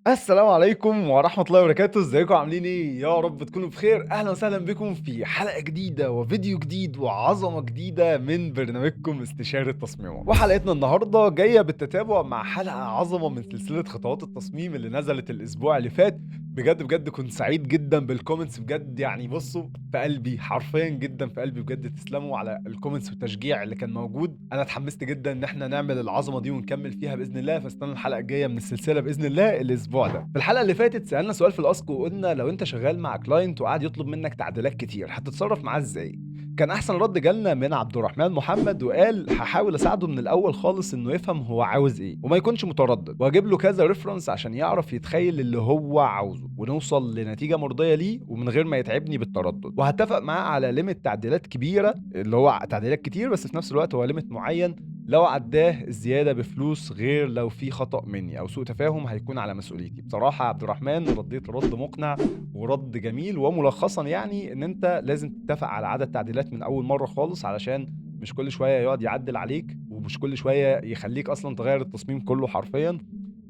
السلام عليكم ورحمة الله وبركاته، ازيكم عاملين ايه؟ يا رب تكونوا بخير، اهلا وسهلا بكم في حلقة جديدة وفيديو جديد وعظمة جديدة من برنامجكم استشارة التصميمات. وحلقتنا النهاردة جاية بالتتابع مع حلقة عظمة من سلسلة خطوات التصميم اللي نزلت الاسبوع اللي فات. بجد كنت سعيد جدا بالكومنتس، بجد يعني بصوا في قلبي حرفيا جدا في قلبي، بجد تسلموا على الكومنتس والتشجيع اللي كان موجود. انا اتحمست جدا ان احنا نعمل العظمه دي ونكمل فيها باذن الله، فاستنى الحلقه الجايه من السلسله باذن الله الاسبوع ده. في الحلقه اللي فاتت سالنا سؤال في الاسك وقلنا لو انت شغال مع كلاينت وقعد يطلب منك تعديلات كتير هتتصرف معاه ازاي. كان احسن رد جالنا من عبد الرحمن محمد وقال هحاول اساعده من الاول خالص انه يفهم هو عاوز ايه وما يكونش متردد، واجيب له كذا ريفرنس عشان يعرف يتخيل اللي هو عاوزه ونوصل لنتيجه مرضيه ليه ومن غير ما يتعبني بالتردد. وهتفق معاه على ليميت تعديلات كبيره اللي هو تعديلات كتير، بس في نفس الوقت هو ليميت معين لو عداه الزياده بفلوس، غير لو في خطأ مني او سوء تفاهم هيكون على مسؤوليتي. بصراحه يا عبد الرحمن رديت رد مقنع ورد جميل، وملخصا يعني ان انت لازم تتفق على عدد تعديلات من اول مره خالص، علشان مش كل شويه يقعد يعدل عليك ومش كل شويه يخليك اصلا تغير التصميم كله حرفيا.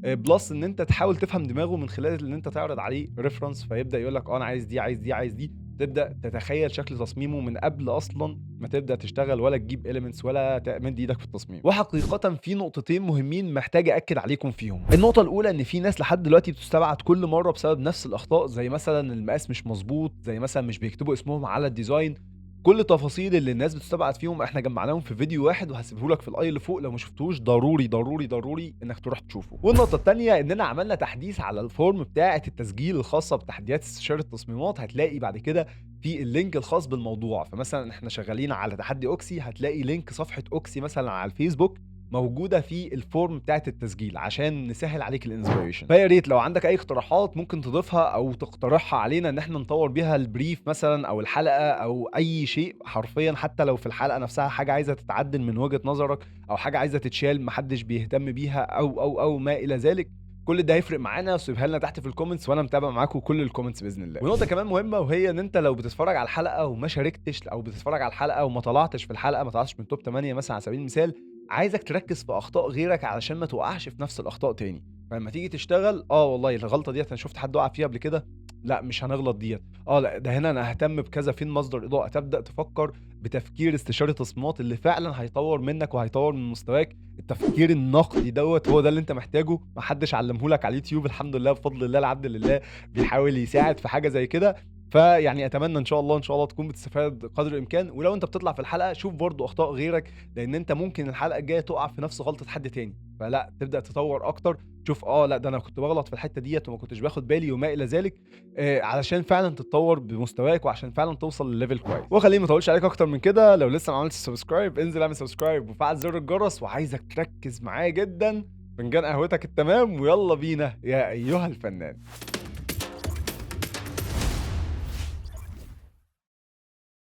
بلس ان انت تحاول تفهم دماغه من خلال ان انت تعرض عليه ريفرنس فيبدا يقول لك انا عايز دي عايز دي عايز دي. تبدا تتخيل شكل تصميمه من قبل اصلا ما تبدا تشتغل ولا تجيب اليمنتس ولا تمد ايدك في التصميم. وحقيقه في نقطتين مهمين محتاج اكد عليكم فيهم. النقطه الاولى ان في ناس لحد دلوقتي بتستبعد كل مره بسبب نفس الاخطاء، زي مثلا المقاس مش مظبوط، زي مثلا مش بيكتبوا اسمهم على الديزاين. كل التفاصيل اللي الناس بتستبعد فيهم احنا جمعناهم في فيديو واحد وهسيبه لك في الاي اللي فوق، لو ما شفتوش ضروري انك تروح تشوفه. والنقطه الثانيه اننا عملنا تحديث على الفورم بتاعه التسجيل الخاصه بتحديات استشاره التصميمات، هتلاقي بعد كده في اللينك الخاص بالموضوع. فمثلا احنا شغالين على تحدي اوكسي، هتلاقي لينك صفحه اوكسي مثلا على الفيسبوك موجوده في الفورم بتاعه التسجيل عشان نسهل عليك الانسبيريشن. فيا ريت لو عندك اي اقتراحات ممكن تضيفها او تقترحها علينا ان احنا نطور بيها البريف مثلا او الحلقه او اي شيء حرفيا، حتى لو في الحلقه نفسها حاجه عايزه تتعدل من وجهه نظرك او حاجه عايزه تتشال محدش بيهتم بيها او ما الى ذلك. كل ده هيفرق معانا، سيبها لنا تحت في الكومنتس وانا متابع معاكم كل الكومنتس باذن الله. ونقطه كمان مهمه وهي ان انت لو بتتفرج على الحلقه وما شاركتش، او بتتفرج على الحلقه وما طلعتش في الحلقه، ما طلعتش من توب 8 مثلا على سبيل المثال، عايزك تركّز في أخطاء غيرك علشان ما تُقعش في نفس الأخطاء تاني. فلمّا تيجي تشتغل والله الغلطة ديّة أنا شُفت حد وقع فيها قبل كده، لأ مش هنغلط ديّة. لأ ده هنا أنا هاهتم بكذا، فين مصدر إضاءة، تبدأ تفكّر بتفكير استشاري تصميمات اللي فعلًا هيطوّر منّك وهيطوّر من مستواك. التفكير النقدي دوّة هو ده اللي أنت محتاجه، ما حدش علّمه لك على اليوتيوب، الحمد لله بفضل الله العبد لله بيحاول يساعد في حاجة زي كده. فيعني أتمنى إن شاء الله تكون بتستفاد قدر الإمكان، ولو أنت بتطلع في الحلقة شوف برضه أخطاء غيرك، لان انت ممكن الحلقه الجايه تقع في نفس غلطه حد تاني، فلا تبدا تطور اكتر. شوف لا ده انا كنت بغلط في الحته ديت وما كنتش باخد بالي وما الى ذلك. علشان فعلا تتطور بمستواك وعشان فعلا توصل لليفل كويس. وخليني ما اطولش عليك اكتر من كده، لو لسه ما عملتش سبسكرايب انزل اعمل سبسكرايب وفعل زر الجرس، وعايزك تركز معايا جدا. فنجان قهوتك التمام ويلا بينا يا ايها الفنان.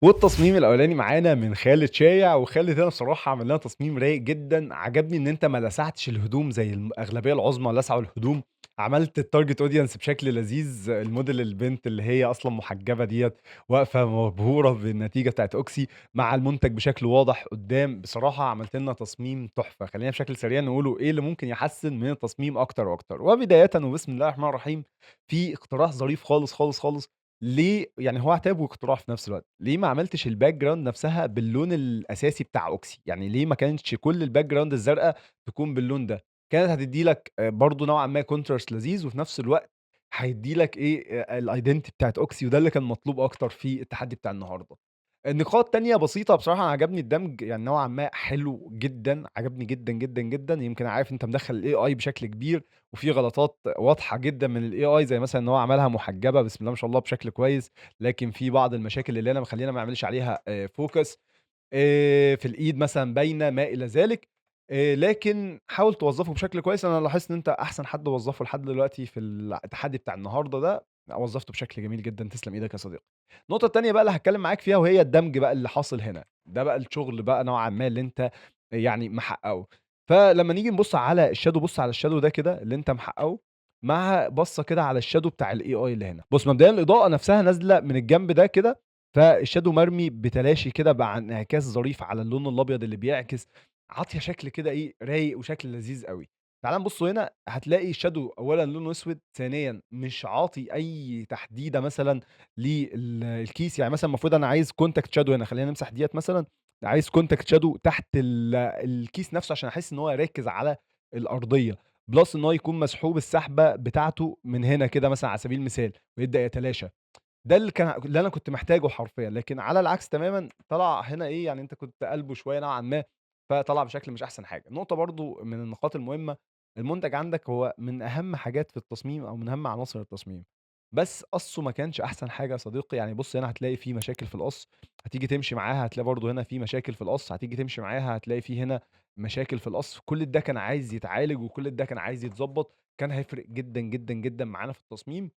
والتصميم الاولاني معانا من خالد شايع، وخالد هنا بصراحه عمل لنا تصميم رايق جدا. عجبني ان انت ما لسعتش الهدوم زي الاغلبيه العظمى لسعوا الهدوم. عملت التارجت اودينس بشكل لذيذ، الموديل البنت اللي هي اصلا محجبه ديت واقفه مبهوره بالنتيجه بتاعت اوكسي مع المنتج بشكل واضح قدام. بصراحه عملت لنا تصميم تحفه. خلينا بشكل سريع نقوله ايه اللي ممكن يحسن من التصميم اكتر واكتر. وبدايه وبسم الله الرحمن الرحيم، في اقتراح ظريف خالص. ليه يعني هو عتاب واقتراح في نفس الوقت، ليه ما عملتش الbackground نفسها باللون الأساسي بتاع أوكسي؟ يعني ليه ما كانتش كل الbackground الزرقا تكون باللون ده؟ كانت هتدّي لك برضه نوعًا ما contrast لذيذ، وفي نفس الوقت هيدّي لك إيه، الidentity بتاعة أوكسي، وده اللي كان مطلوب أكتر في التحدي بتاع النهارده. نقاط تانية بسيطة بصراحة، أنا عجبني الدمج يعني نوعًا ما حلو جدًا، عجبني جدًا. يمكن عارف أنت مدخّل الAI بشكل كبير، وفي غلطات واضحة جدًا من الAI زي مثلًا إن هو عملها محجبة بسم الله ما شاء الله بشكل كويس، لكن في بعض المشاكل اللي أنا مخلّينا ما يعملش عليها focus في الإيد مثلًا باينة ما إلى ذلك. لكن حاول توظّفه بشكل كويس. أنا لاحظت إن أنت أحسن حد وظّفه لحد دلوقتي في التحدي بتاع النهارده ده، لأ وظّفته بشكل جميل جدًا، تسلم إيدك يا صديقي. النقطة التانية بقى اللي هاتكلّم معاك فيها وهي الدمج بقى اللي حاصل هنا، ده بقى الشغل بقى نوعًا ما اللي أنت يعني محققه. فلمّا نيجي نبُص على الshadow، بُص على الshadow ده كده اللي أنت محققه، مع بصّة كده على الshadow بتاع الAI اللي هنا. بُص مبدئيًا الإضاءة نفسها نازلة من الجنب ده كده، فالshadow مرمي بتلاشي كده مع انعكاس ظريف على اللون الأبيض اللي بيعكس، عاطية شكل كده إيه، رايق وشكل لذيذ أوي. تعالَ نبُص هنا هتلاقي shadow أولًا لونه أسود، ثانيًا مش عاطي أي تحديدة مثلًا الكيس، يعني مثلًا المفروض أنا عايز contact shadow هنا، خلّينا نمسح ديّة مثلًا، عايز contact shadow تحت الكيس نفسه عشان أحس إن هو راكز على الأرضية، plus إن هو يكون مسحوب السحبة بتاعته من هنا كده مثلًا على سبيل المثال، ويبدأ يتلاشى. ده اللي أنا كنت محتاجه حرفيًا، لكن على العكس تمامًا طلع هنا إيه، يعني أنت كنت قالبه شوية نوعًا ما، فطلع بشكل مش أحسن حاجة. نقطة برضه من النقاط المهمة، المنتج عندك هو من أهم حاجات في التصميم أو من أهم عناصر التصميم، بس قصّه ما كانش أحسن حاجة يا صديقي، يعني بُص هنا هتلاقي في مشاكل في القص، هتيجي تمشي معاها هتلاقي برضه هنا في مشاكل في القص، هتيجي تمشي معاها هتلاقي في هنا مشاكل في القص، كل ده كان عايز يتعالج وكل ده كان عايز يتضبط، كان هيفرق جدًا، جدًا، جدًا معانا في التصميم.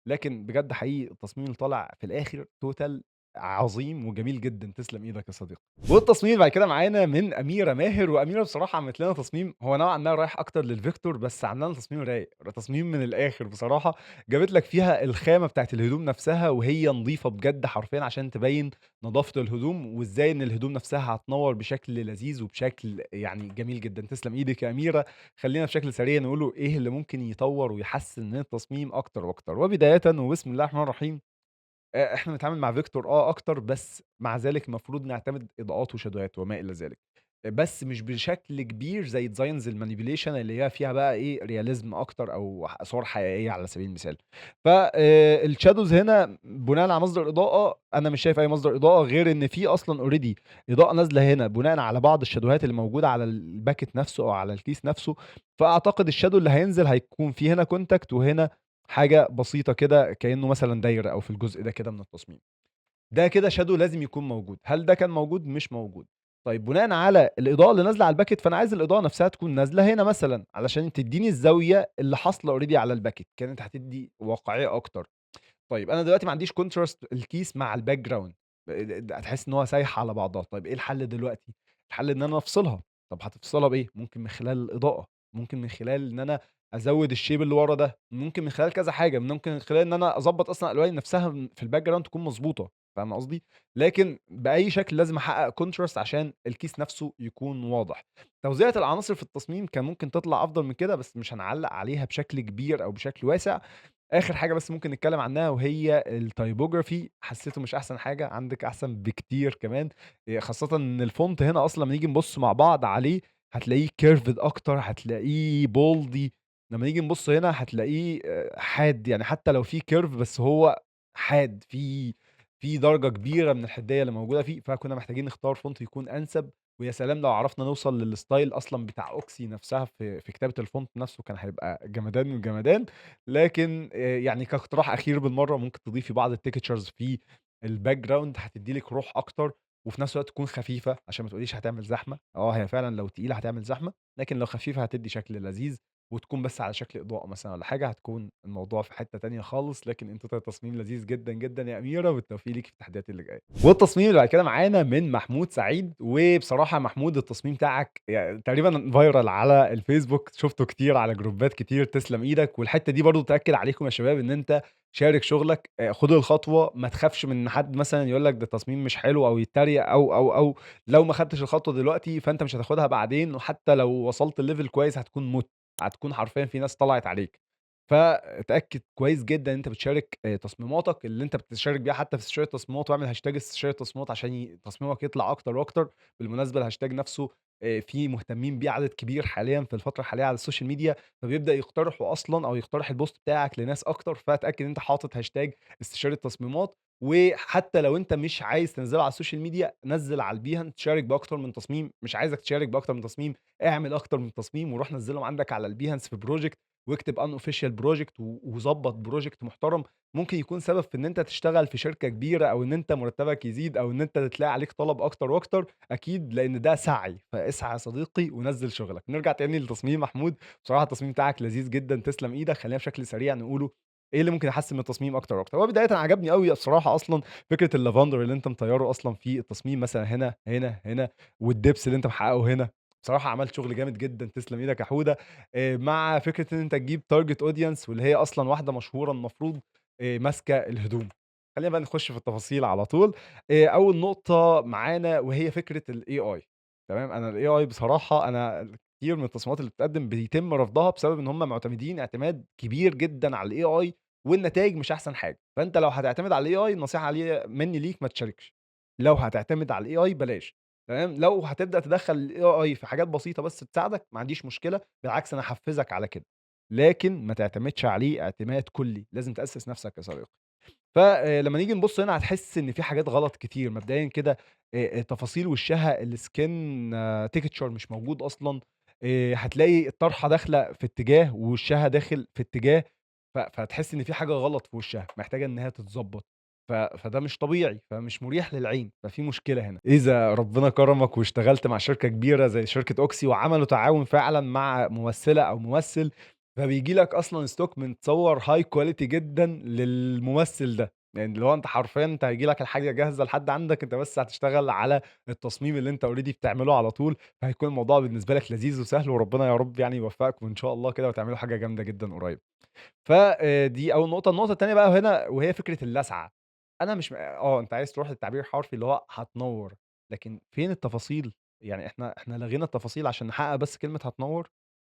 لكن بجد حقيقي التصميم اللي طالع في الآخر total عظيم وجميل جدًا، تسلم إيدك يا صديقي. والتصميم اللي بعد كده معانا من أميرة ماهر، وأميرة بصراحة عملت لنا تصميم هو نوعًا ما رايح أكتر للفيكتور، بس عاملة لنا تصميم رايق، تصميم من الآخر بصراحة، جابت لك فيها الخامة بتاعة الهدوم نفسها وهي نضيفة بجد حرفيًا عشان تبين نضافة الهدوم، وإزاي إن الهدوم نفسها هتنوّر بشكل لذيذ وبشكل يعني جميل جدًا، تسلم إيدِك يا أميرة. خلّينا بشكل سريع نقوله إيه اللي ممكن يطوّر ويحسّن من التصميم أكتر وأكتر، وبدايةً وبسم الله الرحمن الرحيم، إحنا بنتعامل مع فيكتور أكتر، بس مع ذلك المفروض نعتمد إضاءات وشادوهات وما إلى ذلك، بس مش بشكل كبير زي designs الmanipulation اللي هي فيها بقى إيه realism أكتر أو صور حقيقية على سبيل المثال. ف الshadows هنا بناءً على مصدر إضاءة، أنا مش شايف أي مصدر إضاءة غير إن في أصلًا already إضاءة نازلة هنا بناءً على بعض الشادوهات اللي موجودة على الباكيت نفسه أو على الكيس نفسه، فأعتقد الshadow اللي هينزل هيكون في هنا contact وهنا حاجة بسيطة كده كأنه مثلًا دايرة أو في الجزء ده كده من التصميم. ده كده shadow لازم يكون موجود، هل ده كان موجود؟ مش موجود. طيب بناءً على الإضاءة اللي نازلة على الباكيت، فأنا عايز الإضاءة نفسها تكون نازلة هنا مثلًا، علشان تدّيني الزاوية اللي حاصلة already على الباكيت، كانت هتدّي واقعية أكتر. طيب أنا دلوقتي ما عنديش contrast الكيس مع الbackground هتحس إن هو سايحة على بعضها، طيب إيه الحل دلوقتي؟ الحل إن أنا أفصلها، طب هتفصلها بإيه؟ ممكن من خلال الإضاءة، ممكن من خلال إن أنا أزوّد الshape اللي ورا ده، ممكن من خلال كذا حاجة، ممكن من خلال إن أنا أضبّط أصلًا الألوان نفسها في الbackground تكون مضبوطة، فاهم قصدي؟ لكن بأي شكل لازم أحقق contrast عشان الكيس نفسه يكون واضح. توزيعة العناصر في التصميم كان ممكن تطلع أفضل من كده، بس مش هنعلّق عليها بشكل كبير أو بشكل واسع. آخر حاجة بس ممكن نتكلم عنها وهي الtypography حسيته مش أحسن حاجة، عندِك أحسن بكتير كمان، خاصةً إن الfont هنا أصلًا لمّا نيجي نبُص مع بعض عليه هتلاقيه curved أكتر، هتلاقيه boldy، لمّا نيجي نبُص هنا هتلاقيه حاد، يعني حتى لو في curve بس هو حاد، في درجة كبيرة من الحدية اللي موجودة فيه، فكنا محتاجين نختار font يكون أنسب، ويا سلام لو عرفنا نوصل للstyle أصلًا بتاع أوكسي نفسها في كتابة الfont نفسه كان هيبقى جمدان من الجمدان. لكن يعني كاقتراح أخير بالمرّة ممكن تضيفي بعض الtextures في الbackground هتدّي لِك روح أكتر، وفي نفس الوقت تكون خفيفة عشان ما تقوليش هتعمل زحمة، هي فعلًا لو تقيلة هتعمل زحمة، لكن لو خفيفة هتدّي شكل لذيذ، وتكون بس على شكل إضاءة مثلًا والّا حاجة، هتكون الموضوع في حتّة تانية خالص، لكن أنتِ تصميم لذيذ جدًا، جدًا يا أميرة، والتوفيق ليكِ في التحديات اللي جاية. والتصميم اللي بعد كده معانا من محمود سعيد، وبصراحة يا محمود التصميم بتاعك تقريبًا viral على الفيسبوك، شُفته كتير على جروبات كتير، تسلم إيدك، والحتّة دي برضه تأكد عليكم يا شباب إن أنت شارك شغلك، خُد الخطوة، ما تخافش من إن حد مثلًا يقول لك ده تصميم مش حلو أو يتريق أو لو ما خدتش الخطوة دلوقتي فأنت مش هتاخدها بعدين، وحتى لو وصلت لlevel كويس هتكون مُت، هتكون حرفيًا في ناس طلعت عليك. فاتأكد كويس جدًا إن أنت بتشارك تصميماتك اللي أنت بتشارك بيها حتى في استشارة التصميمات، واعمل هاشتاج استشارة تصميمات عشان تصميمك يطلع أكتر وأكتر. بالمناسبة الهاشتاج نفسه في مهتمين بيه عدد كبير حاليًا في الفترة الحالية على السوشيال ميديا، فبيبدأ يقترحوا أصلًا أو يقترح البوست بتاعك لناس أكتر، فاتأكد إن أنت حاطط هاشتاج استشارة تصميمات، وحتى لو أنت مش عايز تنزّله على السوشيال ميديا، نزّل على البيهانت شارك بأكتر من تصميم، مش عايزك تشارك بأكتر من تصميم، اعمل أكتر من تصميم وروح نزّلهم عندك على البيهانس في project واكتب unofficial project وضبّط project محترم، ممكن يكون سبب في إن أنت تشتغل في شركة كبيرة أو إن أنت مرتبك يزيد أو إن أنت تلاقي عليك طلب أكتر وأكتر، أكيد لإن ده سعي، فاسعى يا صديقي ونزّل شغلك. نرجع تاني للتصميم محمود، بصراحة التصميم بتاعك لذيذ جدًا، تسلم إيدك. خلّينا بشكل سريع نقوله إيه اللي ممكن يحسّن من التصميم أكتر وأكتر. هو بدايةً عجبني أوي الصراحة أصلًا فكرة اللافندر اللي أنت مطيّره أصلًا في التصميم مثلًا هنا، هنا، هنا، والدبس اللي أنت محققه هنا، بصراحة عملت شغل جامد جدًا، تسلم إيدك يا حودة. مع فكرة إن أنت تجيب target audience واللي هي أصلًا واحدة مشهورة المفروض ماسكة الهدوم. خلّينا بقى نخش في التفاصيل على طول. أول نقطة معانا وهي فكرة الAI. تمام، أنا الAI بصراحة أنا كتير من التصميمات اللي بتتقدم بيتم رفضها بسبب إن هم معتمدين اعتماد كبير جدًا على الAI والنتايج مش أحسن حاجة. فأنت لو هتعتمد على الAI النصيحة مني ليك ما تشاركش، لو هتعتمد على الAI بلاش، تمام. لو هتبدأ تدخّل الAI في حاجات بسيطة بس تساعدك ما عنديش مشكلة، بالعكس أنا هاحفّزك على كده، لكن ما تعتمدش عليه اعتماد كلّي، لازم تأسس نفسك يا صديقي. لمّا نيجي نبُص هنا هتحس إن في حاجات غلط كتير. مبدئيًا كده تفاصيل وشّها الskin texture مش موجود أصلًا. هتلاقي الطرحة داخلة في اتجاه ووشّها داخل في اتجاه، فتحس إن في حاجة غلط في وشّها، محتاجة إن هي تتضبّط. فده مش طبيعي، فمش مريح للعين، ففي مشكلة هنا. إذا ربنا كرمك واشتغلت مع شركة كبيرة زي شركة أوكسي وعملوا تعاون فعلًا مع ممثلة أو ممثل، فبييجي لك أصلًا stock متصوّر high quality جدًا للممثل ده. يعني اللي هو أنت حرفيًا أنت هييجي لك الحاجة جاهزة لحد عندك، أنت بس هتشتغل على التصميم اللي أنت already بتعمله على طول، فهيكون الموضوع بالنسبة لك لذيذ وسهل، وربنا يا رب يعني يوفقك وإن شاء الله كده وتعملوا حاجة جامدة جدًا قريب. دي أول نقطة. النقطة التانية بقى هنا وهي فكرة اللسعة. أنا مش أنت عايز تروح للتعبير الحرفي اللي هو هتنوّر، لكن فين التفاصيل؟ يعني إحنا لغينا التفاصيل عشان نحقق بس كلمة هتنوّر؟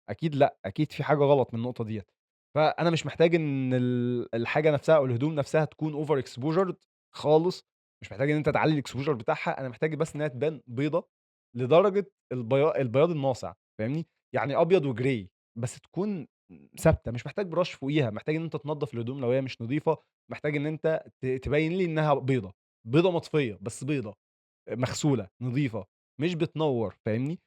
أكيد لأ، أكيد في حاجة غلط من النقطة ديّة. فأنا مش محتاج إن الحاجة نفسها أو الهدوم نفسها تكون over exposed خالص، مش محتاج إن أنت تعلّي الexposure بتاعها، أنا محتاج بس إنها تبان بيضا لدرجة البياض الناصع، فاهمني؟ يعني أبيض وجراي بس تكون ثابتة، مش محتاج brush فوقيها، محتاج إن أنت تنضّف الهدوم لو هي مش نضيفة، محتاج إن أنت تبيّن لي إنها بيضا، بيضا مطفية بس بيضا. مغسولة، نضيفة، مش بتنوّر، فاهمني؟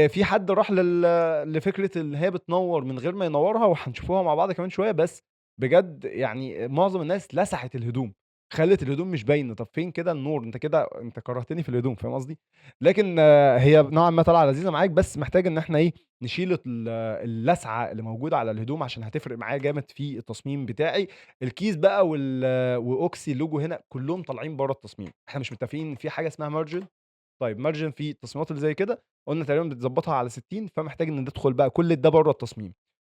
في حد راح لفكرة إن هي بتنوّر من غير ما ينوّرها وهنشوفوها مع بعض كمان شوية، بس بجد يعني معظم الناس لسعت الهدوم، خلّت الهدوم مش باينة. طب فين كده النور؟ أنت كده أنت كرهتني في الهدوم، فاهم قصدي؟ لكن هي نوعًا ما طالعة لذيذة معاك، بس محتاج إن إحنا إيه، نشيل اللسعة اللي موجودة على الهدوم عشان هتفرق معايا جامد في التصميم بتاعي. الكيس بقى وأوكسي اللوجو هنا كلّهم طالعين برّه التصميم. إحنا مش متفقين إن في حاجة اسمها margin. طيب margin في التصميمات اللي زي كده قُلنا تقريبًا بتضبّطها على 60، فمحتاج إن ندخل بقى كل ده برّه التصميم.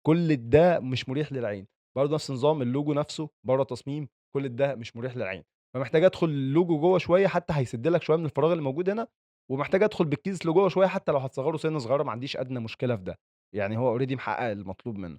كل ده مش مريح للعين. برضه نفس النظام اللوجو نفسه برّه التصميم، كل ده مش مريح للعين. فمحتاج أدخل اللوجو جوّه شوية حتى هيسد لك شوية من الفراغ اللي موجود هنا، ومحتاج أدخل بالكيس لجوّه شوية حتى لو هتصغّره سِنّة صغيرة ما عنديش أدنى مشكلة في ده. يعني هو already محقق المطلوب منه.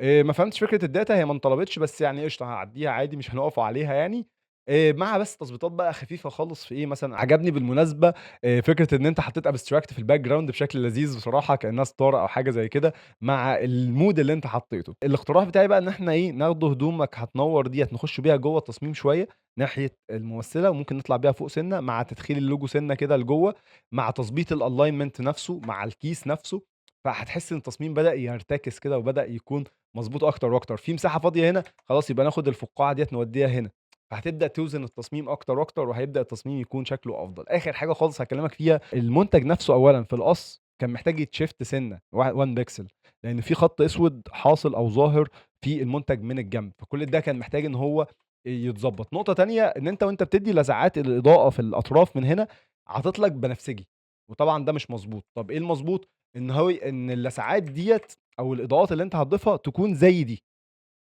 ما فهمتش فكرة الdata هي ما انطلبتش، بس يعني قشطة هاعدّيها عادي مش هنقف عليها يعني. مع بس تضبيطات بقى خفيفة خالص في إيه مثلًا، عجبني بالمناسبة فكرة إن أنت حطيت abstract في الbackground بشكل لذيذ بصراحة كإنها ستارة أو حاجة زي كده مع الmood اللي أنت حطيته. الاقتراح بتاعي بقى إن إحنا إيه، ناخدوا هدومك هتنوّر ديّة نخش بيها جوّه التصميم شوية ناحية الممثلة، وممكن نطلع بيها فوق سِنّة مع تدخيل اللوجو سِنّة كده لجوّه، مع تضبيط الalignment نفسه مع الكيس نفسه. فهتحس إن التصميم بدأ يرتكز كده وبدأ يكون مضبوط أكتر وأكتر. في مساحة فاضية هنا، خلاص يبقى ناخد الفقاعة ديّة نودّيها هنا، فهتبدأ توزن التصميم أكتر وأكتر، وهيبدأ التصميم يكون شكله أفضل. آخر حاجة خالص هاكلمك فيها، المنتج نفسه أولًا في القص كان محتاج يتشيفت سِنّة 1 بيكسل، لإن في خط أسود حاصل أو ظاهر في المنتج من الجنب، فكل ده كان محتاج إن هو يتضبط. نقطة تانية إن أنت وأنت بتدّي لزعات الإضاءة في الأطراف من هنا، عاطط لك بنفسجي، وطبعًا ده مش مضبوط. طب إيه المضبوط؟ إن اللسعات ديّة أو الإضاءات اللي أنت هتضيفها تكون زي دي،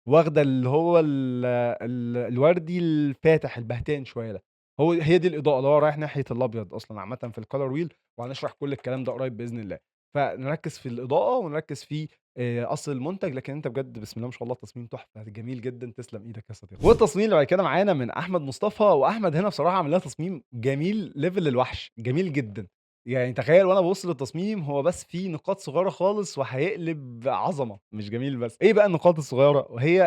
واخدة اللي هو الوردي الفاتح البهتان شوية ده. هي دي الإضاءة اللي هو رايح ناحية الأبيض أصلًا عامةً في الcolor wheel، وهنشرح كل الكلام ده قريب بإذن الله. فنركّز في الإضاءة ونركّز في أصل المنتج. لكن أنت بجد بسم الله ما شاء الله التصميم تحفة، جميل جدًا، تسلم إيدك يا صديقي. والتصميم اللي بعد كده معانا من أحمد مصطفى، وأحمد هنا بصراحة عامل لنا تصميم جميل level الوحش، جميل جدًا. يعني تخيل وأنا بابُص للتصميم هو بس فيه نقاط صغيرة خالص وهيقلب عظمة، مش جميل بس. إيه بقى النقاط الصغيرة؟ وهي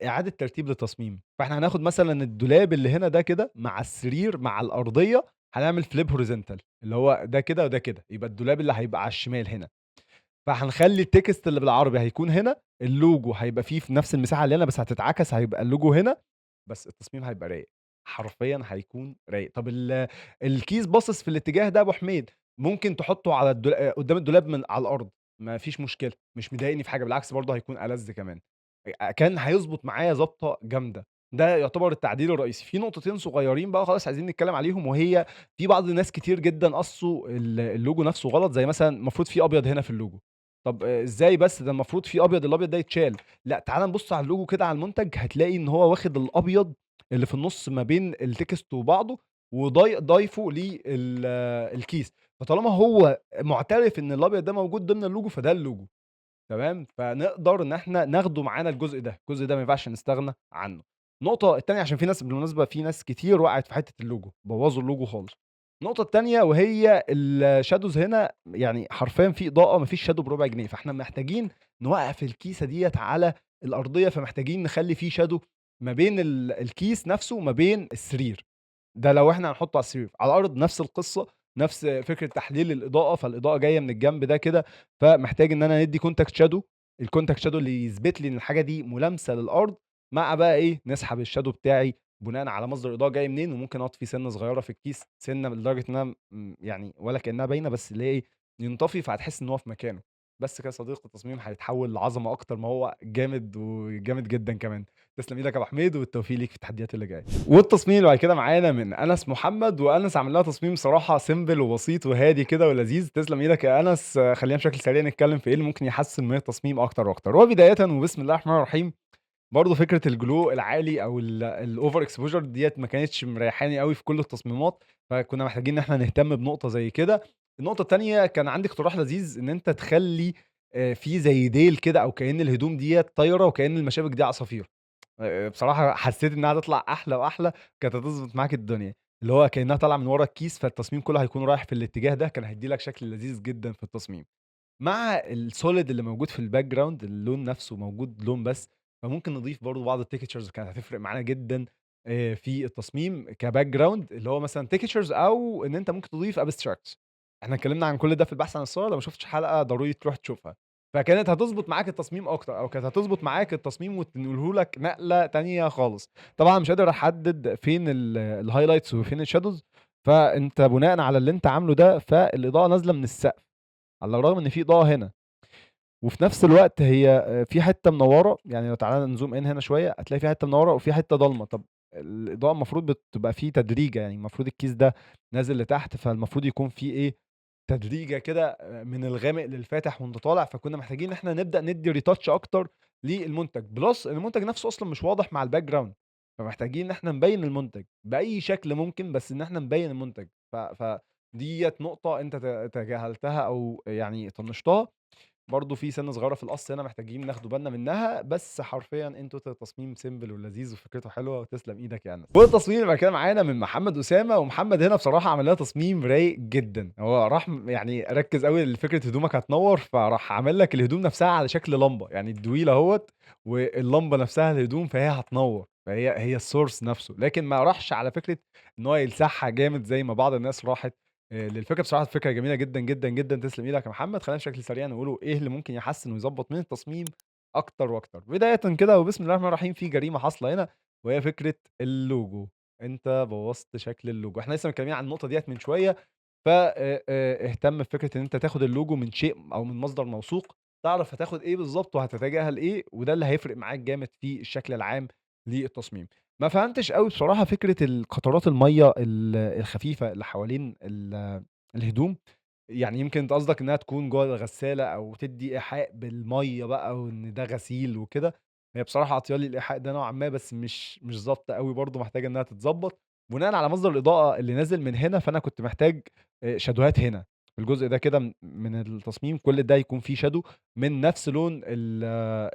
إعادة ترتيب للتصميم. فإحنا هناخد مثلًا الدولاب اللي هنا ده كده مع السرير مع الأرضية، هنعمل flip horizontal اللي هو ده كده وده كده، يبقى الدولاب اللي هيبقى على الشمال هنا. فهنخلّي الtext اللي بالعربي هيكون هنا، اللوجو هيبقى فيه في نفس المساحة اللي هنا بس هتتعكس هيبقى اللوجو هنا، بس التصميم هيبقى رايق، حرفيًا هيكون رايق. طب الكيس باصص في الاتجاه ده يا أبو حميد، ممكن تحطه على قدّام الدولاب من على الأرض، ما فيش مشكلة، مش مضايقني في حاجة، بالعكس برضه هيكون ألذ كمان. كان هيضبط معايا ضبطة جامدة. ده يعتبر التعديل الرئيسي. في نقطتين صغيرين بقى خالص عايزين نتكلم عليهم، وهي في بعض الناس كتير جدًا قصّوا اللوجو نفسه غلط، زي مثلًا المفروض في أبيض هنا في اللوجو. طب إزاي بس؟ ده المفروض في أبيض، الأبيض ده يتشال. لأ، تعالَ نبُص على اللوجو كده على المنتج، هتلاقي إن هو واخد الأبيض اللي في النُص ما بين الtext وبعضه ضايفه الكيس. فطالما هو مُعترف إن الأبيض ده موجود ضمن اللوجو، فده اللوجو. تمام، فنقدر إن إحنا ناخده معانا الجزء ده، الجزء ده ما ينفعش نستغنى عنه. النقطة التانية عشان في ناس بالمناسبة في ناس كتير وقعت في حتّة اللوجو، بوّظوا اللوجو خالص. النقطة التانية وهي الshadows هنا يعني حرفيًا في إضاءة ما فيش shadow بربع جنيه، فإحنا محتاجين نوقّف الكيسة ديّة على الأرضية، فمحتاجين نخلّي في shadow ما بين الكيس نفسه وما بين السرير. ده لو إحنا هنحطه على السرير، على الأرض نفس القصة، نفس فكرة تحليل الإضاءة، فالإضاءة جاية من الجنب ده كده، فمحتاج إن أنا ندّي contact shadow، الcontact shadow اللي يثبت لي إن الحاجة دي ملامسة للأرض، مع بقى إيه، نسحب الshadow بتاعي بناءً على مصدر الإضاءة جاي منين، وممكن أطفي سِنّة صغيرة في الكيس، سِنّة لدرجة إنها يعني ولا كأنها باينة، بس اللي هي إيه، ينطفي فهتحس إن هو في مكانه. بس كده يا صديقي التصميم هيتحول لعظمة أكتر ما هو جامد، وجامد جدًا كمان. تسلم إيدك يا أبو حميد، والتوفيق ليك في التحديات اللي جاية. والتصميم اللي بعد كده معانا من أنس محمد، وأنس عامل لها تصميم صراحة simple وبسيط وهادي كده ولذيذ. تسلم إيدك يا أنس. خلّينا بشكل سريع نتكلم في إيه اللي ممكن يحسّن من التصميم أكتر وأكتر. وبدايةً وبسم الله الرحمن الرحيم، برضه فكرة الglow العالي أو الover exposure ديّة ما كانتش مريحاني أوي في كل التصميمات، فكنا محتاجين إن إحنا نهتم بنقطة زي كده. النقطة التانية كان عندي اقتراح لذيذ إن أنت تخلّي في زي ديل كده أو كأن الهدوم ديّة طايرة وكأن المشابك دي عصافير. بصراحة حسّيت إنها هتطلع أحلى وأحلى، كانت هتضبط معاك الدنيا، اللي هو كأنها طالعة من ورا الكيس، فالتصميم كلّه هيكون رايح في الاتجاه ده، كان هيدّي لك شكل لذيذ جدًا في التصميم. مع الsolid اللي موجود في الbackground اللون نفسه موجود لون بس، فممكن نضيف برضه بعض الtextures كانت هتفرق معانا جدًا في التصميم كbackground، اللي هو مثلًا textures أو إن أنت ممكن تضيف abstracts. إحنا اتكلمنا عن كل ده في البحث عن الصور، لو ما شُفتش حلقة ضروري تروح تشوفها. فكانت هتضبط معاك التصميم أكتر، أو كانت هتضبط معاك التصميم وتنقله لك نقلة تانية خالص. طبعًا مش قادر أحدد فين الhighlights وفين الshadows، فأنت بناءً على اللي أنت عامله ده، فالإضاءة نازلة من السقف، على الرغم إن في إضاءة هنا. وفي نفس الوقت هي في حتّة منوّرة، يعني لو تعالَ نزوم in هنا شوية، هتلاقي في حتّة منوّرة وفي حتّة ضلمة. طَب الإضاءة المفروض بتبقى في تدريجة، يعني المفروض الكيس ده نازل لتحت، فالمفروض يكون في إيه، تدريجة كده من الغامق للفاتح وأنت طالع، فكُنّا محتاجين إن إحنا نبدأ ندّي retouch أكتر للمنتج، plus المنتج نفسه أصلًا مش واضح مع الbackground، فمحتاجين إن إحنا نبيّن المنتج بأي شكل ممكن، بس إن إحنا نبيّن المنتج. ديّة نقطة أنت تجاهلتها أو يعني طنّشتها. برضه في سِنّة صغيرة في القص هنا محتاجين ناخدوا بالنا منها، بس حرفيًا in total التصميم simple ولذيذ وفكرته حلوة، وتسلم إيدك يا أنس. والتصميم اللي بعد كده معانا من محمد أسامة، ومحمد هنا بصراحة عمل لنا تصميم رايق جدًا. هو راح يعني ركّز أوي لفكرة هدومك هتنوّر، فراح عامل لك الهدوم نفسها على شكل لمبة، يعني الدويل أهوّة واللمبة نفسها الهدوم، فهي هتنوّر، فهي الsource نفسه، لكن ما راحش على فكرة إن هو يلسعها جامد زي ما بعض الناس راحت للفكرة. بصراحة الفكرة جميلة جدًا، جدًا، جدًا، تسلم إيدك يا محمد. خلّينا بشكل سريع نقوله إيه اللي ممكن يحسّن ويضبّط من التصميم أكتر وأكتر. بدايةً كده وبسم الله الرحمن الرحيم، في جريمة حاصلة هنا، وهي فكرة اللوجو. أنت بوّظت شكل اللوجو، إحنا لسه متكلمين عن النقطة ديّة من شوية. ف اهتم بفكرة إن أنت تاخد اللوجو من شيء أو من مصدر موثوق، تعرف هتاخد إيه بالضبط وهتتجاهل إيه، وده اللي هيفرق معاك جامد في الشكل العام للتصميم. ما فهمتش أوي بصراحة فكرة قطرات المَيّة الخفيفة اللي حوالين الهدوم. يعني يمكن أنت قصدك إنها تكون جوّه الغسالة أو تدّي إيحاء بالمَيّة بقى وإن ده غسيل وكده. هي بصراحة عاطية لي الإيحاء ده نوعًا ما، بس مش ضابطة أوي برضه، محتاجة إنها تتضبّط. بناءً على مصدر الإضاءة اللي نازل من هنا، فأنا كنت محتاج شادوهات هنا، في الجزء ده كده من التصميم، كل ده يكون فيه shadow من نفس لون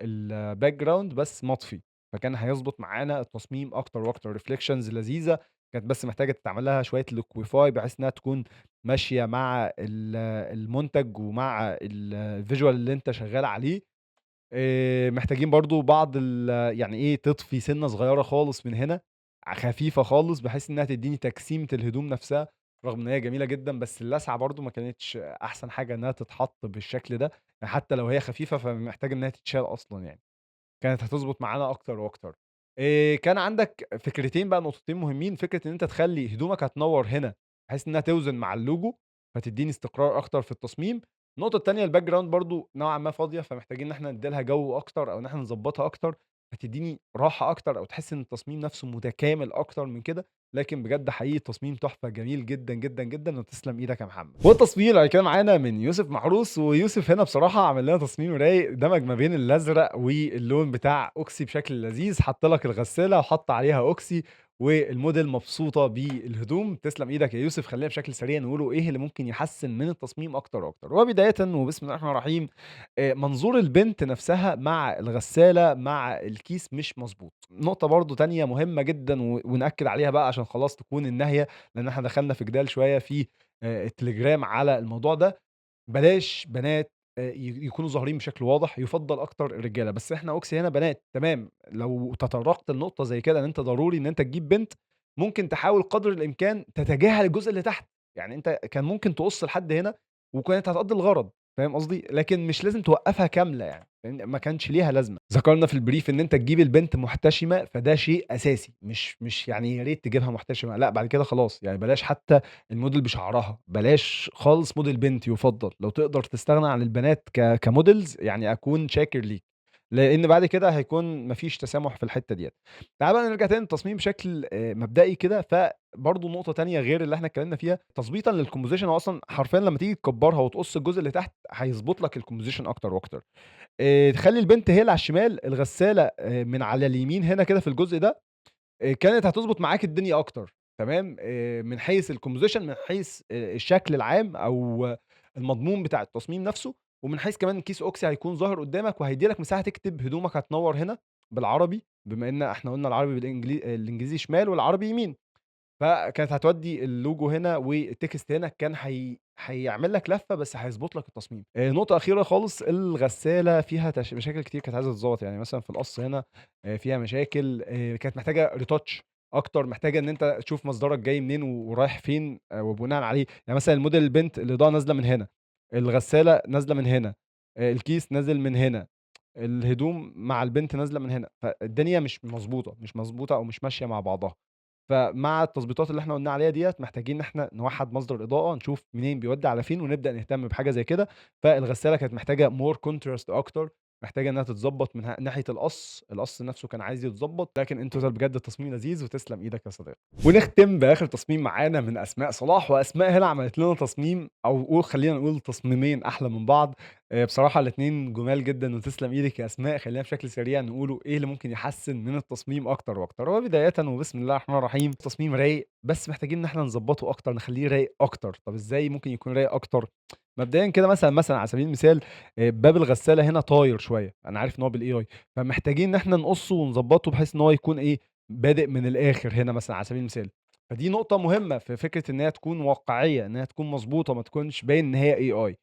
الbackground بس مطفي، فكان هيضبط معانا التصميم أكتر وأكتر. reflections لذيذة، كانت بس محتاجة تتعمل لها شوية liquify بحيث إنها تكون ماشية مع المنتج ومع الvisual اللي أنت شغّال عليه. محتاجين برضه بعض يعني إيه، تطفي سِنّة صغيّرة خالص من هنا، خفيفة خالص، بحيث إنها تدّيني تجسيمة الهدوم نفسها، رغم إن هي جميلة جدًا، بس اللسعة برضه ما كانتش أحسن حاجة إنها تتحط بالشكل ده، يعني حتى لو هي خفيفة فمحتاجة إنها تتشال أصلًا يعني. كانت هتضبط معانا أكتر وأكتر. كان عندك فكرتين بقى، نقطتين مهمين، فكرة إن أنت تخلّي هدومك هتنوّر هنا، بحيث إنها توزن مع اللوجو، فتدّيني استقرار أكتر في التصميم. النقطة التانية الbackground برضه نوعًا ما فاضية، فمحتاجين إن إحنا ندّي لها جو أكتر أو إن إحنا نضبّطها أكتر، فتدّيني راحة أكتر أو تحس إن التصميم نفسه متكامل أكتر من كده. لكن بجد حقيقي التصميم تحفة، جميل جدًا، جدًا، جدًا، وتسلم إيدك يا محمد. والتصميم اللي بعد كده معانا من يوسف محروس، ويوسف هنا بصراحة عامل لنا تصميم رايق، دمج ما بين الأزرق واللون بتاع أوكسي بشكل لذيذ، حَط لك الغسالة وحَط عليها أوكسي، والموديل مبسوطة بالهدوم. تسلم إيدك يا يوسف. خلّينا بشكل سريع نقولوا إيه اللي ممكن يحسّن من التصميم أكتر وأكتر. وبدايةً وبسم الله الرحمن الرحيم، منظور البنت نفسها مع الغسالة مع الكيس مش مضبوط. نقطة برضه تانية مهمة جدًا ونأكد عليها بقى عشان خلاص تكون الناهية، لإن إحنا دخلنا في جدال شوية في التليجرام على الموضوع ده. بلاش بنات يكونوا ظاهرين بشكل واضح، يُفضّل أكتر الرجالة. بس إحنا أوكسي هنا بنات، تمام. لو تطرّقت لنقطة زي كده إن أنت ضروري إن أنت تجيب بنت، ممكن تحاول قدر الإمكان تتجاهل الجزء اللي تحت. يعني أنت كان ممكن تقُص لحد هنا وكانت هتقضّي الغرض، فاهم قصدي؟ لكن مش لازم توقّفها كاملة يعني، فاهمني؟ ما كانش ليها لازمة. ذكرنا في الbrief إن أنت تجيب البنت محتشمة، فده شيء أساسي. مش يعني يا ريت تجيبها محتشمة، لأ بعد كده خلاص، يعني بلاش حتى الmodel بشعرها، بلاش خالص model بنت يُفضّل. لو تقدر تستغنى عن البنات كmodels يعني أكون شاكر ليك، لإن بعد كده هيكون ما فيش تسامح في الحتّة ديّة. تعالَ بقى نرجع تاني للتصميم بشكل مبدئي كده. فبرضه نقطة تانية غير اللي إحنا اتكلمنا فيها، تضبيطًا للcomposition. هو أصلًا حرفيًا لمّا تيجي تكبّرها وتقص الجزء اللي تحت، هيضبط لك الcomposition أكتر وأكتر. تخلّي البنت هي اللي على الشمال، الغسالة من على اليمين هنا كده في الجزء ده. كانت هتضبط معاك الدنيا أكتر، تمام. من حيث الcomposition، من حيث الشكل العام أو المضمون بتاع التصميم نفسه، ومن حيث كمان كيس أوكسي هيكون ظاهر قدّامك وهيدّي لك مساحة تكتب هدومك هتنوّر هنا بالعربي، بما إن إحنا قُلنا العربي الإنجليزي شمال والعربي يمين. فكانت هتودّي اللوجو هنا والtext هنا، كان هيعمل لك لفة بس هيضبط لك التصميم. نقطة أخيرة خالص، الغسالة فيها مشاكل كتير كانت عايزة تتضبط. يعني مثلًا في القص هنا فيها مشاكل. كانت محتاجة retouch أكتر، محتاجة إن أنت تشوف مصدرك جاي منين ورايح فين، وبناءً عليه يعني مثلًا الموديل البنت الإضاءة نازلة من هنا، الغسالة نازلة من هنا، الكيس نازل من هنا، الهدوم مع البنت نازلة من هنا. فالدنيا مش مضبوطة، مش مضبوطة أو مش ماشية مع بعضها. فمع التضبيطات اللي إحنا قُلنا عليها ديّة، محتاجين إن إحنا نوحّد مصدر الإضاءة، نشوف منين بيودّي على فين ونبدأ نهتم بحاجة زي كده. فالغسالة كانت محتاجة more contrast أكتر، محتاجة إنها تتضبّط من ناحية القص نفسه كان عايز يتضبّط. لكن in total بجد التصميم لذيذ وتسلم إيدك يا صديقي. ونختم بآخر تصميم معانا من أسماء صلاح. وأسماء هنا عملت لنا تصميم، أو خلّينا نقول تصميمين أحلى من بعض. بصراحة الاتنين جُمال جدًا وتسلم إيدِك يا أسماء. خلّينا بشكل سريع نقولوا إيه اللي ممكن يحسّن من التصميم أكتر وأكتر. هو بدايةً وبسم الله الرحمن الرحيم، تصميم رايق بس محتاجين إن إحنا نضبّطه أكتر، نخلّيه رايق أكتر. طَب إزاي ممكن يكون رايق أكتر؟ مبدئيًا كده مثلًا على سبيل المثال، باب الغسالة هنا طاير شوية. أنا عارف إن هو بالAI، فمحتاجين إن إحنا نقصّه ونضبّطه بحيث إن هو يكون إيه، بادئ من الآخر هنا مثلًا على سبيل المثال. فدي نقطة مهمة في فكرة إن هي تكون واقعية، إن هي تكون مضبوطة، ما تكونش باين إن هي AI.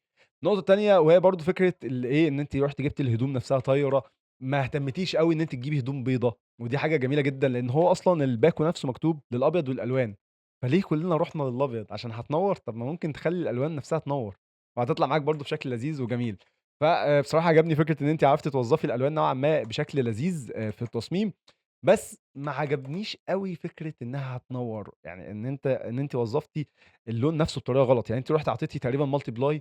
النقطة التانية وهي برضه فكرة إيه، إن أنتِ رُحتِ جبتِ الهدوم نفسها طايرة. ما اهتمتيش أوي إن أنتِ تجيبي هدوم بيضا، ودي حاجة جميلة جدًا، لإن هو أصلًا الباكو نفسه مكتوب للأبيض والألوان. فليه كلنا رُحنا للأبيض عشان هتنوّر؟ طب ما ممكن تخلّي الألوان نفسها تنوّر، وهتطلع معاك برضه بشكل لذيذ وجميل. بصراحة عجبني فكرة إن أنتِ عرفتِ توظّفي الألوان نوعًا ما بشكل لذيذ في التصميم. بس ما عجبنيش أوي فكرة إنها هتنوّر. يعني إن أنتِ وظّفتِ اللون نفسه بطريقة غلط. يعني أنتِ رُحتِ عطيتِ تقريبًا multiply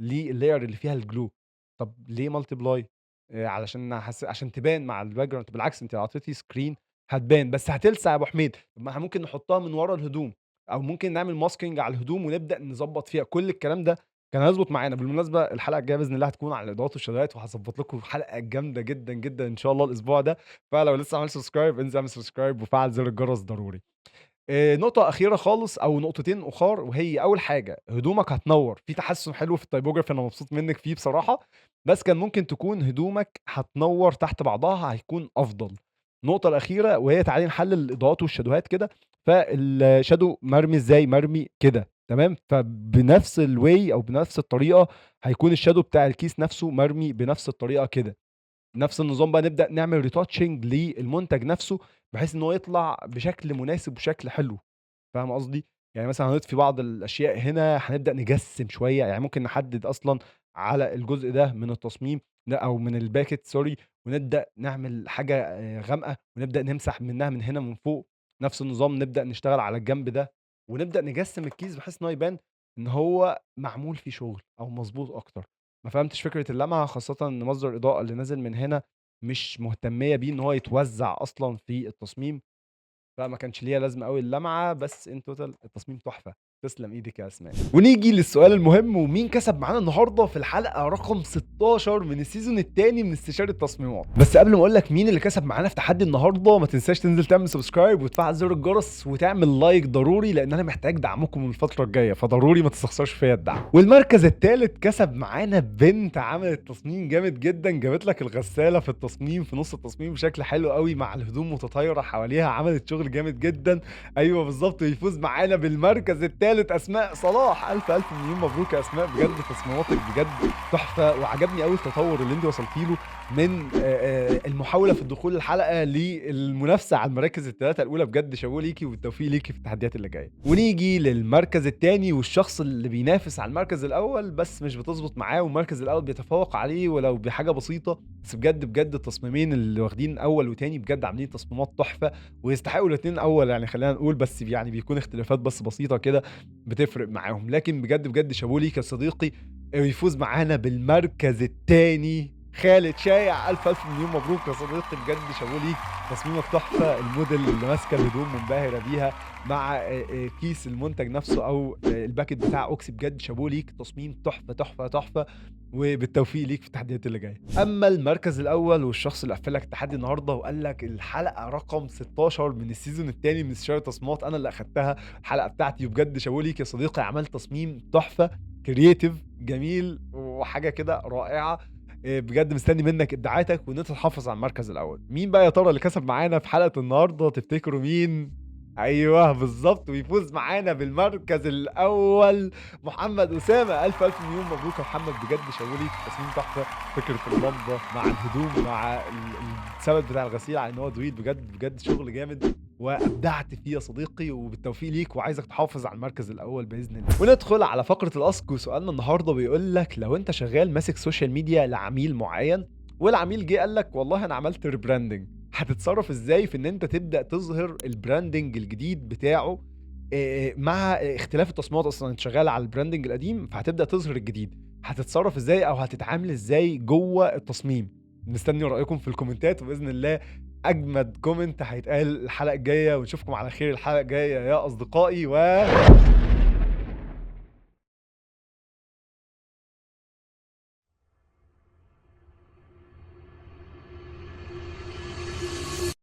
للlayer اللي فيها الglue. طب ليه multiply؟ عشان تبان مع الbackground. بالعكس أنتِ لو عطيتِ screen هتبان، بس هتلسع يا أبو حميد. طب ما إحنا ممكن نحطها من ورا الهدوم، أو ممكن نعمل masking على الهدوم ونبدأ نضبّط فيها. كل الكلام ده كان هيضبط معانا. بالمناسبة الحلقة الجاية بإذن الله هتكون على الإضاءات والشادوهات، وهاضبّط لكم حلقة جامدة جدًا، جدًا إن شاء الله الأسبوع ده. فلو لسه ما عملتش subscribe انزل اعمل subscribe وفعّل زر الجرس ضروري. نقطة أخيرة خالص أو نقطتين أُخَر، وهي أول حاجة هدومك هتنوّر. في تحسُّن حلو في الtypography أنا مبسوط منِّك فيه بصراحة. بس كان ممكن تكون هدومك هتنوّر تحت بعضها هيكون أفضل. النقطة الأخيرة وهي تعالي نحلّل الإضاءات والشادوهات كده. فالshadow مرمي إزاي؟ مرمي كده، تمام. فبنفس الway أو بنفس الطريقة هيكون الshadow بتاع الكيس نفسه مرمي بنفس الطريقة كده. نفس النظام بقى نبدأ نعمل retouching للمنتج نفسه، بحيث إن هو يطلع بشكل مناسب وشكل حلو. فاهمة قصدي؟ يعني مثلًا هنضفي بعض الأشياء هنا، هنبدأ نجسّم شوية. يعني ممكن نحدد أصلًا على الجزء ده من التصميم أو من الباكيت sorry، ونبدأ نعمل حاجة غامقة، ونبدأ نمسح منها من هنا من فوق. نفس النظام نبدأ نشتغل على الجنب ده، ونبدأ نجسّم الكيس بحيث إن هو يبان إن هو معمول فيه شغل أو مضبوط أكتر. ما فهمتش فكرة اللمعة، خاصةً إن مصدر الإضاءة اللي نازل من هنا مش مهتمية بيه إن هو يتوزّع أصلًا في التصميم. فما كانش ليها لازمة أوي اللمعة. بس in total التصميم تحفة. تسلم ايدك يا اسماء. ونيجي للسؤال المهم، ومين كسب معانا النهارده في الحلقه رقم 16 من السيزون الثاني من استشارة التصميمات. بس قبل ما اقول لك مين اللي كسب معانا في تحدي النهارده، ما تنساش تنزل تعمل سبسكرايب وتفعل زر الجرس وتعمل لايك ضروري، لان انا محتاج دعمكم الفتره الجايه، فضروري ما تستخسرش فيا الدعم. والمركز الثالث كسب معانا بنت عملت تصميم جامد جدا، جابت لك الغساله في التصميم في نص التصميم بشكل حلو قوي مع الهدوم متطايره حواليها، عملت شغل جامد جدا. ايوه بالظبط، ويفوز معانا بالمركز الثالث اسماء صلاح. الف الف مليون مبروك يا اسماء، بجد تصميماتك بجد تحفه، وعجبني قوي التطور اللي انت وصلتي له من المحاوله في الدخول الحلقه للمنافسه على المراكز الثلاثه الاولى. بجد شابوه ليكي والتوفيق ليكي في التحديات اللي جايه. ونيجي للمركز الثاني والشخص اللي بينافس على المركز الاول بس مش بتظبط معاه، والمركز الاول بيتفوق عليه ولو بحاجه بسيطه، بس بجد بجد التصميمين اللي واخدين اول وتاني بجد عاملين تصميمات تحفه ويستحقوا الاثنين اول، يعني خلينا نقول، بس يعني بيكون اختلافات بس بسيطه كده بتفرق معاهم. لكن بجد بجد شابوه ليك يا صديقي، ويفوز معانا بالمركز الثاني خالد شايع. الف الف مليون مبروك يا صديقي، بجد شابوه ليك، تصميمك تحفه، الموديل اللي ماسكه الهدوم منبهره بيها مع كيس المنتج نفسه او الباكت بتاع اوكسي، بجد شابوه ليك، تصميم تحفه تحفه تحفه، وبالتوفيق ليك في التحديات اللي جايه. اما المركز الاول والشخص اللي قفل لك التحدي النهارده وقال لك الحلقه رقم 16 من السيزون الثاني من استشاره التصميمات انا اللي اخدتها الحلقه بتاعتي، وبجد شابوه ليك يا صديقي، عملت تصميم تحفه كرييتيف جميل وحاجه كده رائعه. بجد مستني منك ابداعاتك وان انت تحافظ على المركز الاول. مين بقى يا ترى اللي كسب معانا في حلقه النهارده؟ تفتكروا مين؟ ايوه بالظبط، ويفوز معانا بالمركز الاول محمد اسامه. الف الف مليون مبروك يا محمد، بجد شاولي تصميم تحفه، فكره اللمبه مع الهدوم مع السبب بتاع الغسيل على ان هو دويد، بجد بجد شغل جامد وابدعت فيه يا صديقي، وبالتوفيق ليك، وعايزك تحافظ على المركز الاول باذن الله. وندخل على فقره الاسك، وسؤالنا النهارده بيقول لك لو انت شغال ماسك سوشيال ميديا لعميل معين، والعميل جه قال لك والله انا عملت ريبراندنج، هتتصرف ازاي في ان انت تبدا تظهر البراندنج الجديد بتاعه مع اختلاف التصميمات؟ اصلا انت شغال على البراندنج القديم فهتبدا تظهر الجديد، هتتصرف ازاي او هتتعامل ازاي جوه التصميم؟ مستني رايكم في الكومنتات، وباذن الله اجمد كومنت هيتقال الحلقه الجايه، ونشوفكم على خير الحلقه الجايه يا اصدقائي.